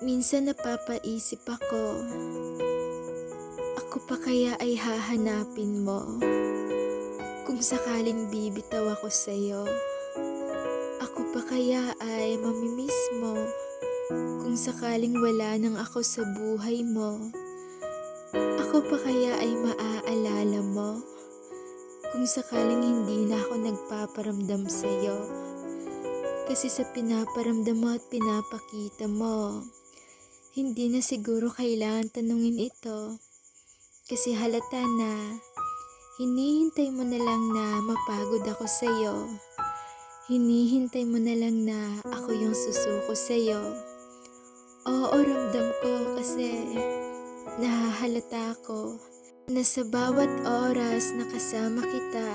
Minsan napapaisip ako pa kaya ay hahanapin mo? Kung sakaling bibitaw ako sa'yo, ako pa kaya ay mamimiss mo? Kung sakaling wala nang ako sa buhay mo, ako pa kaya ay maaalala mo? Kung sakaling hindi na ako nagpaparamdam sa'yo, kasi sa pinaparamdam mo at pinapakita mo, hindi na siguro kailangan tanungin ito. Kasi halata na, hinihintay mo na lang na mapagod ako sa'yo. Hinihintay mo na lang na ako yung susuko sa'yo. Oo, ramdam ko kasi nahahalata ko na sa bawat oras na kasama kita,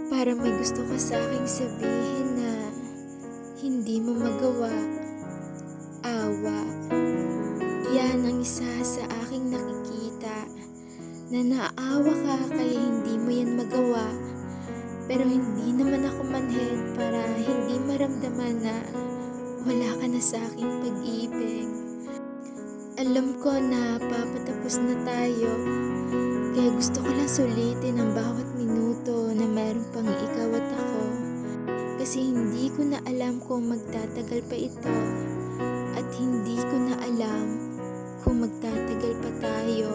para may gusto ka sa aking sabihin na hindi mo magawa. Awa. Yan ang isa sa aking nakikita, na naaawa ka kaya hindi mo yan magawa. Pero hindi naman ako manhid para hindi maramdaman na wala ka na sa aking pag-ibig. Alam ko na papatapos na tayo, kaya gusto ko lang sulitin ang bawat minuto na meron pang ikaw at ako. Kasi hindi ko na alam kung magtatagal pa ito, at hindi ko na alam kung magtatagal pa tayo.